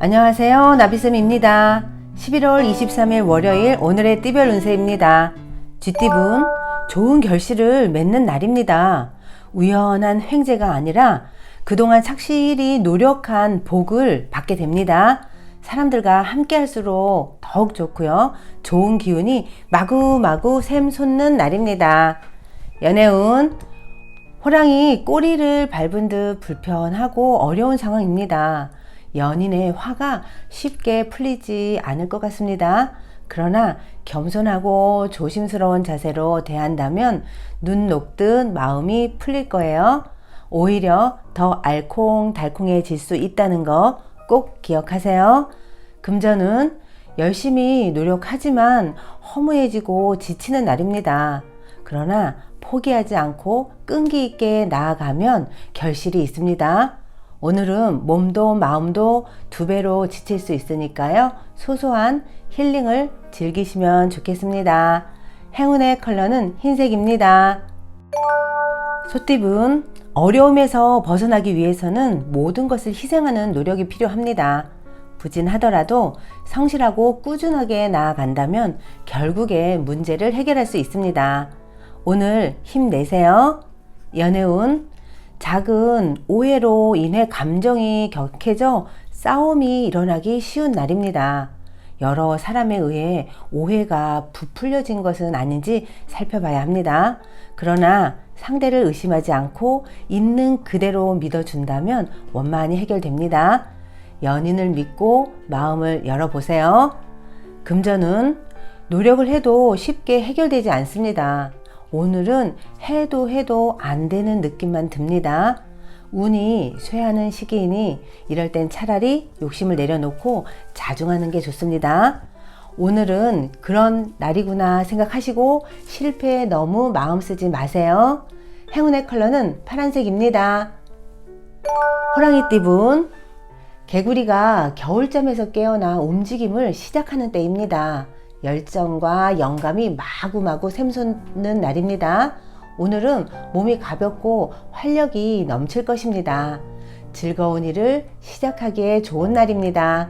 안녕하세요, 나비쌤입니다. 11월 23일 월요일 오늘의 띠별 운세입니다. 쥐띠분, 좋은 결실을 맺는 날입니다. 우연한 횡재가 아니라 그동안 착실히 노력한 복을 받게 됩니다. 사람들과 함께 할수록 더욱 좋고요. 좋은 기운이 마구마구 샘솟는 날입니다. 연애운, 호랑이 꼬리를 밟은 듯 불편하고 어려운 상황입니다. 연인의 화가 쉽게 풀리지 않을 것 같습니다. 그러나 겸손하고 조심스러운 자세로 대한다면 눈 녹듯 마음이 풀릴 거예요. 오히려 더 알콩달콩해질 수 있다는 거 꼭 기억하세요. 금전은 열심히 노력하지만 허무해지고 지치는 날입니다. 그러나 포기하지 않고 끈기 있게 나아가면 결실이 있습니다. 오늘은 몸도 마음도 2배로 지칠 수 있으니까요. 소소한 힐링을 즐기시면 좋겠습니다. 행운의 컬러는 흰색입니다. 소띠분, 어려움에서 벗어나기 위해서는 모든 것을 희생하는 노력이 필요합니다. 부진하더라도 성실하고 꾸준하게 나아간다면 결국에 문제를 해결할 수 있습니다. 오늘 힘내세요. 연애운, 작은 오해로 인해 감정이 격해져 싸움이 일어나기 쉬운 날입니다. 여러 사람에 의해 오해가 부풀려진 것은 아닌지 살펴봐야 합니다. 그러나 상대를 의심하지 않고 있는 그대로 믿어준다면 원만히 해결됩니다. 연인을 믿고 마음을 열어보세요. 금전은 노력을 해도 쉽게 해결되지 않습니다. 오늘은 해도 안 되는 느낌만 듭니다. 운이 쇠하는 시기이니 이럴 땐 차라리 욕심을 내려놓고 자중하는 게 좋습니다. 오늘은 그런 날이구나 생각하시고 실패에 너무 마음 쓰지 마세요. 행운의 컬러는 파란색입니다. 호랑이띠분, 개구리가 겨울잠에서 깨어나 움직임을 시작하는 때입니다. 열정과 영감이 마구마구 샘솟는 날입니다. 오늘은 몸이 가볍고 활력이 넘칠 것입니다. 즐거운 일을 시작하기에 좋은 날입니다.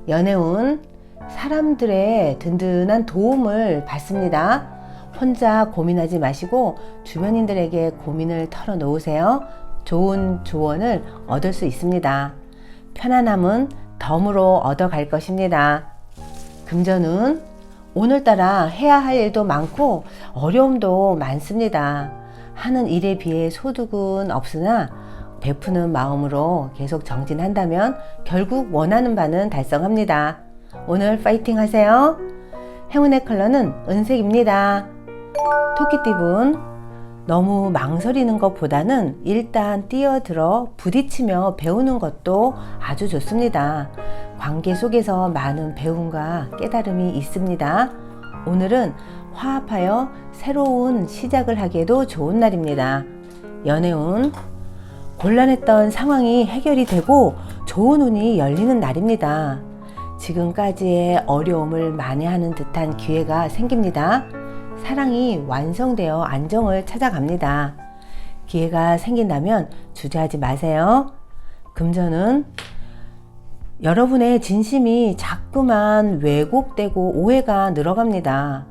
연애운, 사람들의 든든한 도움을 받습니다. 혼자 고민하지 마시고 주변인들에게 고민을 털어놓으세요. 좋은 조언을 얻을 수 있습니다. 편안함은 덤으로 얻어갈 것입니다. 금전은 오늘따라 해야 할 일도 많고 어려움도 많습니다. 하는 일에 비해 소득은 없으나 베푸는 마음으로 계속 정진한다면 결국 원하는 바는 달성합니다. 오늘 파이팅 하세요. 행운의 컬러는 은색입니다. 토끼띠분, 너무 망설이는 것보다는 일단 뛰어들어 부딪히며 배우는 것도 아주 좋습니다. 관계 속에서 많은 배움과 깨달음이 있습니다. 오늘은 화합하여 새로운 시작을 하기에도 좋은 날입니다. 연애운, 곤란했던 상황이 해결이 되고 좋은 운이 열리는 날입니다. 지금까지의 어려움을 만회하는 듯한 기회가 생깁니다. 사랑이 완성되어 안정을 찾아갑니다. 기회가 생긴다면 주저하지 마세요. 금전은 여러분의 진심이 자꾸만 왜곡되고 오해가 늘어갑니다.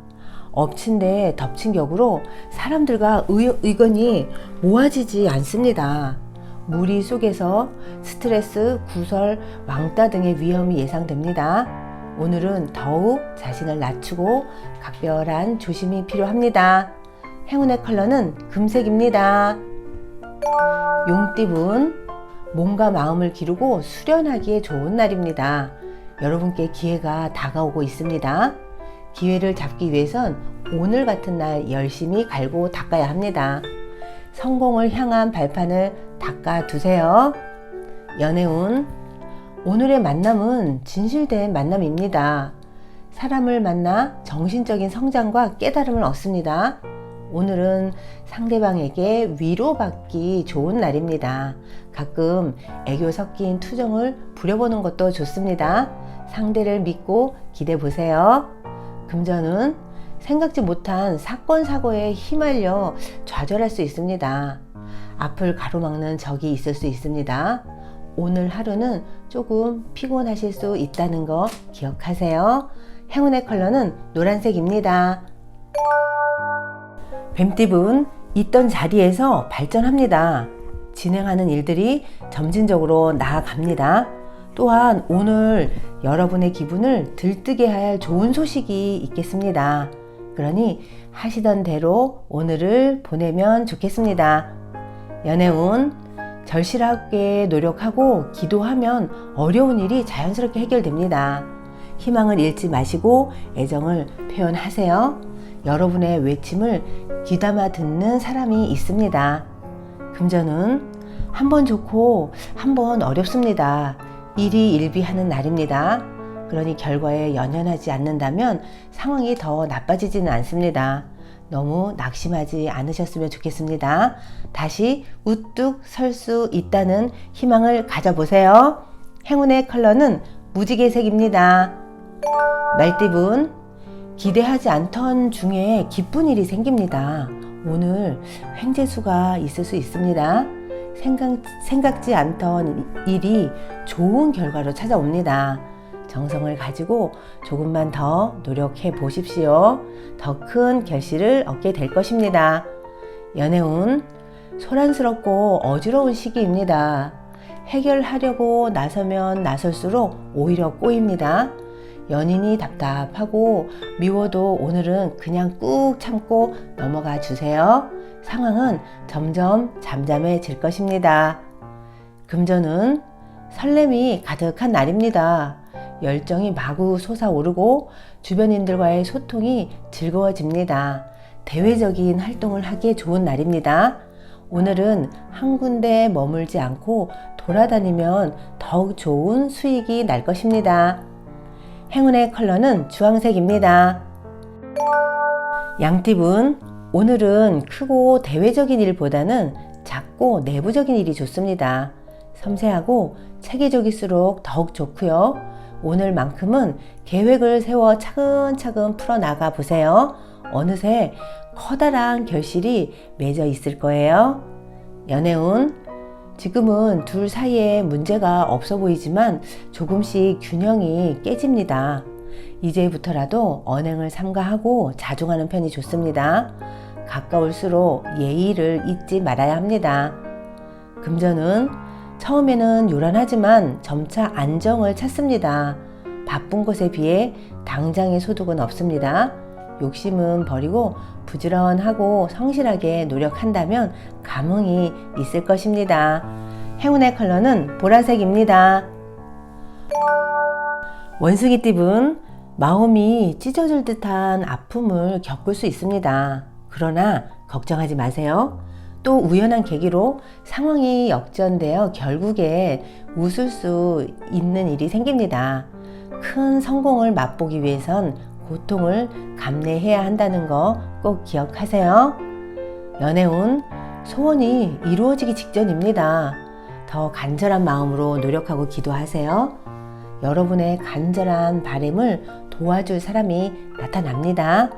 엎친 데 덮친 격으로 사람들과 의견이 모아지지 않습니다. 무리 속에서 스트레스, 구설, 왕따 등의 위험이 예상됩니다. 오늘은 더욱 자신을 낮추고 각별한 조심이 필요합니다. 행운의 컬러는 금색입니다. 용띠분, 몸과 마음을 기르고 수련하기에 좋은 날입니다. 여러분께 기회가 다가오고 있습니다. 기회를 잡기 위해선 오늘 같은 날 열심히 갈고 닦아야 합니다. 성공을 향한 발판을 닦아두세요. 연애운, 오늘의 만남은 진실된 만남입니다. 사람을 만나 정신적인 성장과 깨달음을 얻습니다. 오늘은 상대방에게 위로받기 좋은 날입니다. 가끔 애교 섞인 투정을 부려보는 것도 좋습니다. 상대를 믿고 기대해 보세요. 금전은 생각지 못한 사건 사고에 휘말려 좌절할 수 있습니다. 앞을 가로막는 적이 있을 수 있습니다. 오늘 하루는 조금 피곤하실 수 있다는 거 기억하세요. 행운의 컬러는 노란색입니다. 뱀띠분, 있던 자리에서 발전합니다. 진행하는 일들이 점진적으로 나아갑니다. 또한 오늘 여러분의 기분을 들뜨게 할 좋은 소식이 있겠습니다. 그러니 하시던 대로 오늘을 보내면 좋겠습니다. 연애운, 절실하게 노력하고 기도하면 어려운 일이 자연스럽게 해결됩니다. 희망을 잃지 마시고 애정을 표현하세요. 여러분의 외침을 귀담아 듣는 사람이 있습니다. 금전은 한 번 좋고 한 번 어렵습니다. 일희일비하는 날입니다. 그러니 결과에 연연하지 않는다면 상황이 더 나빠지지는 않습니다. 너무 낙심하지 않으셨으면 좋겠습니다. 다시 우뚝 설 수 있다는 희망을 가져보세요. 행운의 컬러는 무지개색입니다. 말띠분, 기대하지 않던 중에 기쁜 일이 생깁니다. 오늘 횡재수가 있을 수 있습니다. 생각지 않던 일이 좋은 결과로 찾아옵니다. 정성을 가지고 조금만 더 노력해 보십시오. 더 큰 결실을 얻게 될 것입니다. 연애운, 소란스럽고 어지러운 시기입니다. 해결하려고 나서면 나설수록 오히려 꼬입니다. 연인이 답답하고 미워도 오늘은 그냥 꾹 참고 넘어가 주세요. 상황은 점점 잠잠해질 것입니다. 금전은 설렘이 가득한 날입니다. 열정이 마구 솟아오르고 주변인들과의 소통이 즐거워집니다. 대외적인 활동을 하기에 좋은 날입니다. 오늘은 한 군데 머물지 않고 돌아다니면 더욱 좋은 수익이 날 것입니다. 행운의 컬러는 주황색입니다. 양띠분, 오늘은 크고 대외적인 일보다는 작고 내부적인 일이 좋습니다. 섬세하고 체계적일수록 더욱 좋고요. 오늘만큼은 계획을 세워 차근차근 풀어나가 보세요. 어느새 커다란 결실이 맺어 있을 거예요. 연애운, 지금은 둘 사이에 문제가 없어 보이지만 조금씩 균형이 깨집니다. 이제부터라도 언행을 삼가하고 자중하는 편이 좋습니다. 가까울수록 예의를 잊지 말아야 합니다. 금전은 처음에는 요란하지만 점차 안정을 찾습니다. 바쁜 것에 비해 당장의 소득은 없습니다. 욕심은 버리고 부지런하고 성실하게 노력한다면 감흥이 있을 것입니다. 행운의 컬러는 보라색입니다. 원숭이띠분, 마음이 찢어질 듯한 아픔을 겪을 수 있습니다. 그러나 걱정하지 마세요. 또 우연한 계기로 상황이 역전되어 결국에 웃을 수 있는 일이 생깁니다. 큰 성공을 맛보기 위해선 고통을 감내해야 한다는 거 꼭 기억하세요. 연애운, 소원이 이루어지기 직전입니다. 더 간절한 마음으로 노력하고 기도하세요. 여러분의 간절한 바람을 도와줄 사람이 나타납니다.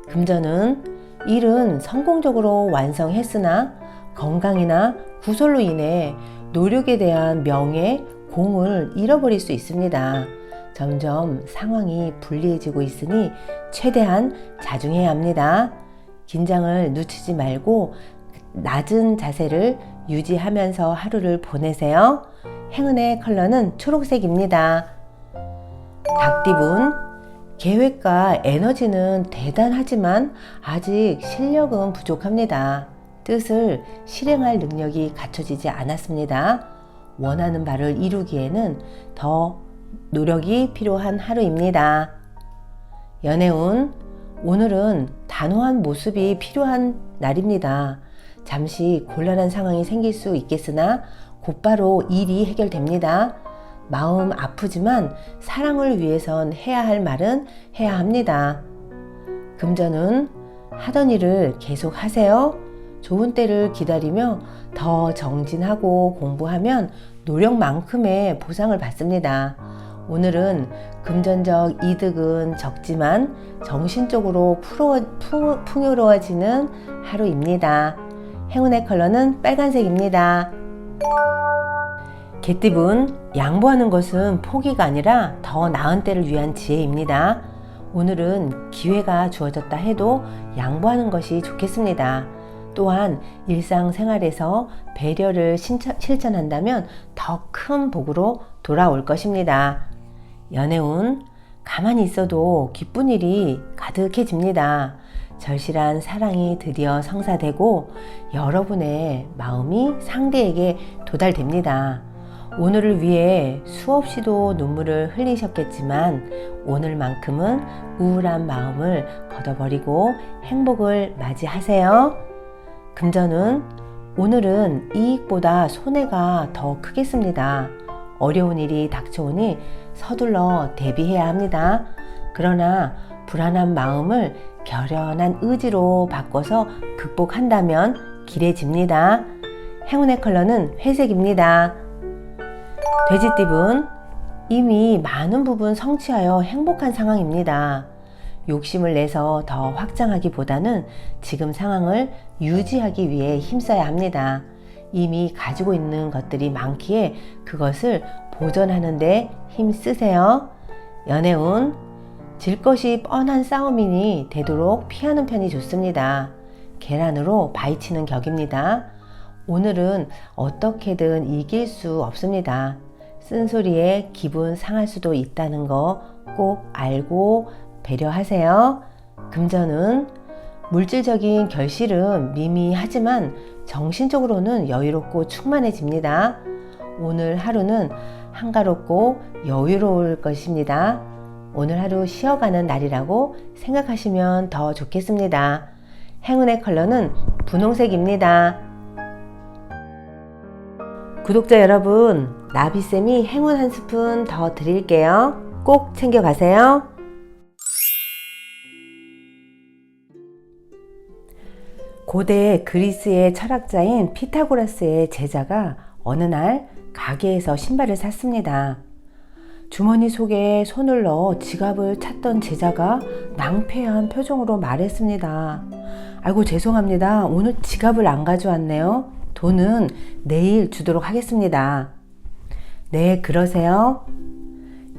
금전은 일은 성공적으로 완성했으나 건강이나 구설로 인해 노력에 대한 명예, 공을 잃어버릴 수 있습니다. 점점 상황이 불리해지고 있으니 최대한 자중해야 합니다. 긴장을 늦추지 말고 낮은 자세를 유지하면서 하루를 보내세요. 행운의 컬러는 초록색입니다. 닭띠분, 계획과 에너지는 대단하지만 아직 실력은 부족합니다. 뜻을 실행할 능력이 갖춰지지 않았습니다. 원하는 바를 이루기에는 더 노력이 필요한 하루입니다. 연애운, 오늘은 단호한 모습이 필요한 날입니다. 잠시 곤란한 상황이 생길 수 있겠으나 곧바로 일이 해결됩니다. 마음 아프지만 사랑을 위해선 해야 할 말은 해야 합니다. 금전은 하던 일을 계속 하세요. 좋은 때를 기다리며 더 정진하고 공부하면 노력만큼의 보상을 받습니다. 오늘은 금전적 이득은 적지만 정신적으로 풍요로워지는 하루입니다. 행운의 컬러는 빨간색입니다. 개띠분, 양보하는 것은 포기가 아니라 더 나은 때를 위한 지혜입니다. 오늘은 기회가 주어졌다 해도 양보하는 것이 좋겠습니다. 또한 일상생활에서 배려를 실천한다면 더 큰 복으로 돌아올 것입니다. 연애운, 가만히 있어도 기쁜 일이 가득해집니다. 절실한 사랑이 드디어 성사되고 여러분의 마음이 상대에게 도달됩니다. 오늘을 위해 수없이도 눈물을 흘리셨겠지만 오늘만큼은 우울한 마음을 걷어버리고 행복을 맞이하세요. 금전은 오늘은 이익보다 손해가 더 크겠습니다. 어려운 일이 닥쳐오니 서둘러 대비해야 합니다. 그러나 불안한 마음을 결연한 의지로 바꿔서 극복한다면 길해집니다. 행운의 컬러는 회색입니다. 돼지띠분, 이미 많은 부분 성취하여 행복한 상황입니다. 욕심을 내서 더 확장하기보다는 지금 상황을 유지하기 위해 힘써야 합니다. 이미 가지고 있는 것들이 많기에 그것을 보존하는 데 힘쓰세요. 연애운, 질 것이 뻔한 싸움이니 되도록 피하는 편이 좋습니다. 계란으로 바위치는 격입니다. 오늘은 어떻게든 이길 수 없습니다. 쓴소리에 기분 상할 수도 있다는 거 꼭 알고 배려하세요. 금전은 물질적인 결실은 미미하지만 정신적으로는 여유롭고 충만해집니다. 오늘 하루는 한가롭고 여유로울 것입니다. 오늘 하루 쉬어가는 날이라고 생각하시면 더 좋겠습니다. 행운의 컬러는 분홍색입니다. 구독자 여러분, 나비쌤이 행운 한 스푼 더 드릴게요. 꼭 챙겨가세요. 고대 그리스의 철학자인 피타고라스의 제자가 어느 날 가게에서 신발을 샀습니다. 주머니 속에 손을 넣어 지갑을 찾던 제자가 낭패한 표정으로 말했습니다. 아이고 죄송합니다. 오늘 지갑을 안 가져왔네요. 돈은 내일 주도록 하겠습니다. 네, 그러세요?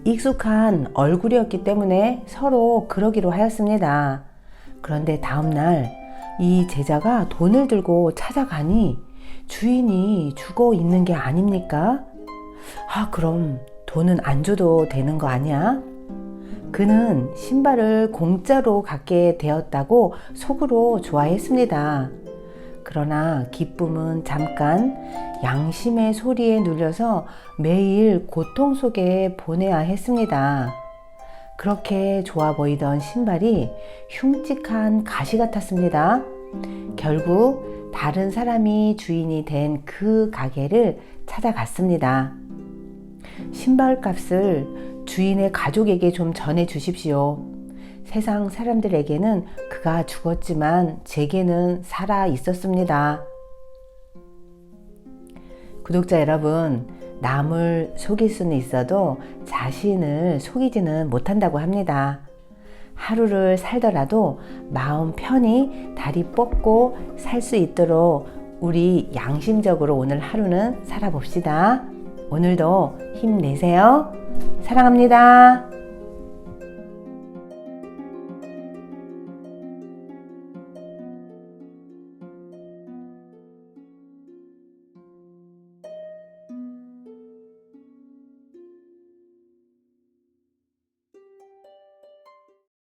익숙한 얼굴이었기 때문에 서로 그러기로 하였습니다. 그런데 다음날 이 제자가 돈을 들고 찾아가니 주인이 죽어 있는 게 아닙니까? 그럼 돈은 안 줘도 되는 거 아니야? 그는 신발을 공짜로 갖게 되었다고 속으로 좋아했습니다. 그러나 기쁨은 잠깐 양심의 소리에 눌려서 매일 고통 속에 보내야 했습니다. 그렇게 좋아 보이던 신발이 흉측한 가시 같았습니다. 결국 다른 사람이 주인이 된 그 가게를 찾아갔습니다. 신발 값을 주인의 가족에게 좀 전해 주십시오. 세상 사람들에게는 그가 죽었지만 제게는 살아 있었습니다. 구독자 여러분, 남을 속일 수는 있어도 자신을 속이지는 못한다고 합니다. 하루를 살더라도 마음 편히 다리 뻗고 살 수 있도록 우리 양심적으로 오늘 하루는 살아봅시다. 오늘도 힘내세요. 사랑합니다.